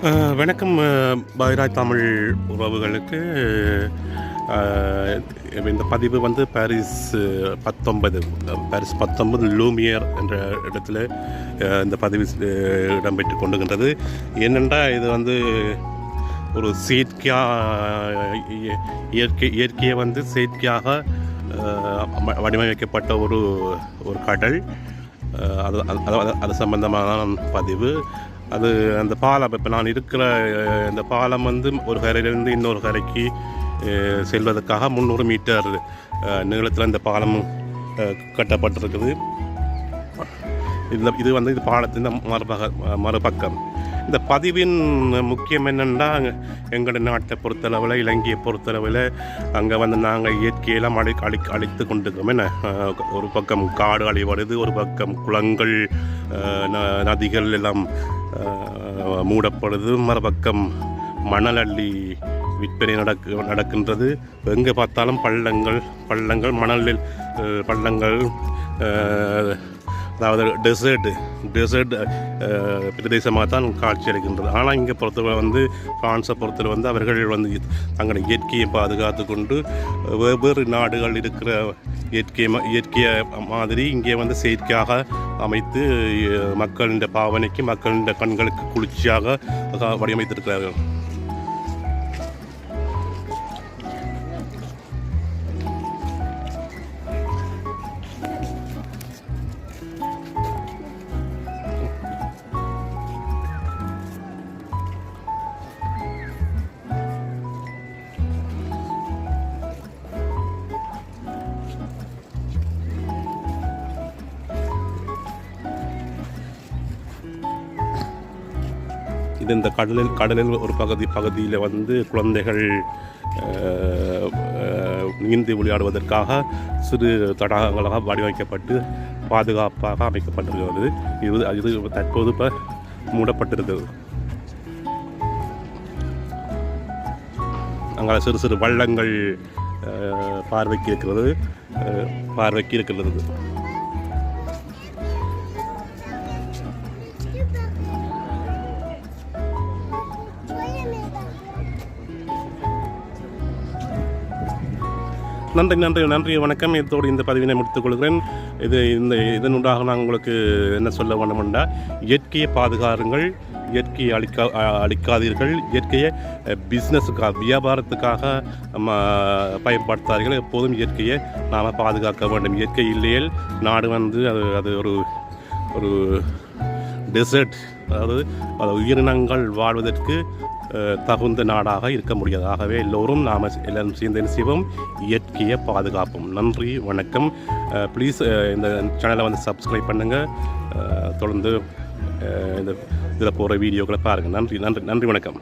வணக்கம். பாய்ராய் தமிழ் உறவுகளுக்கு இந்த பதிவு வந்து பாரிஸ் 19 லூமியர் என்ற இடத்துல இந்த பதிவு இடம்பெற்று கொண்டுகின்றது. ஏனென்றால் இது வந்து ஒரு இயற்கையை வந்து செயற்கையாக வடிவமைக்கப்பட்ட ஒரு கடல். அது சம்பந்தமான பதிவு. அது அந்த பாலம், இப்போ நான் இருக்கிற இந்த பாலம் வந்து ஒரு கரையிலிருந்து இன்னொரு கரைக்கு செல்வதற்காக 300 மீட்டர் நீளத்தில் இந்த பாலம் கட்டப்பட்டிருக்குது. இது வந்து இது பாலத்தின் மறுபக்கம். இந்த பதிவின் முக்கியம் என்னென்னா, எங்கள் நாட்டை பொறுத்தளவில், இலங்கையை பொறுத்தளவில் அங்கே வந்து நாங்கள் இயற்கையெல்லாம் அழித்து கொண்டிருக்கோம். என்ன, ஒரு பக்கம் காடு அழிவடைது, ஒரு பக்கம் குளங்கள் நதிகள் எல்லாம் மூடப்படுது, மறுபக்கம் மணல் அள்ளி விற்பனை நடக்கின்றது. எங்கே பார்த்தாலும் பள்ளங்கள் மணலில் பள்ளங்கள், அதாவது டெசர்ட் பிரதேசமாக தான் காட்சி அளிக்கின்றது. ஆனால் இங்கே பொறுத்தவரை வந்து பிரான்ஸை பொறுத்தவரை வந்து அவர்கள் வந்து தங்களை இயற்கையை பாதுகாத்து கொண்டு வெவ்வேறு நாடுகள் இருக்கிற இயற்கையை மாதிரி இங்கே வந்து செயற்கையாக அமைத்து மக்களின் பாவனைக்கு, மக்களின் கண்களுக்கு குளிர்ச்சியாக வடிவமைத்திருக்கிறார்கள். இது இந்த கடலில் ஒரு பகுதியில் வந்து குழந்தைகள் நீந்தி விளையாடுவதற்காக சிறு தடாகங்களாக வடிவமைக்கப்பட்டு பாதுகாப்பாக அமைக்கப்பட்டிருக்கிறது. இது தற்போது இப்போ மூடப்பட்டிருக்கிறது. அங்கே சிறு வள்ளங்கள் பார்வைக்கு இருக்கிறது. நன்றி, வணக்கம். இதோடு இந்த பதிவினை முடித்துக் கொள்கிறேன். இதனூடாக நான் உங்களுக்கு என்ன சொல்ல வேண்டுமென்றா, இயற்கையை பாதுகாருங்கள், இயற்கையை அழிக்காதீர்கள், இயற்கையை பிஸ்னஸுக்காக, வியாபாரத்துக்காக பயன்படுத்தாதீர்கள். எப்போதும் இயற்கையை நாம் பாதுகாக்க வேண்டும். இயற்கை இல்லையேல் நாடு வந்து அது ஒரு டெசர்ட், அதாவது உயிரினங்கள் வாழ்வதற்கு தகுந்த நாடாக இருக்க முடியாது. ஆகவே எல்லோரும் சேர்ந்து செய்வோம், இயற்கையை பாதுகாப்போம். நன்றி, வணக்கம். ப்ளீஸ் இந்த சேனலை வந்து சப்ஸ்கிரைப் பண்ணுங்கள். தொடர்ந்து இதில் போகிற வீடியோக்களை பாருங்கள். நன்றி, வணக்கம்.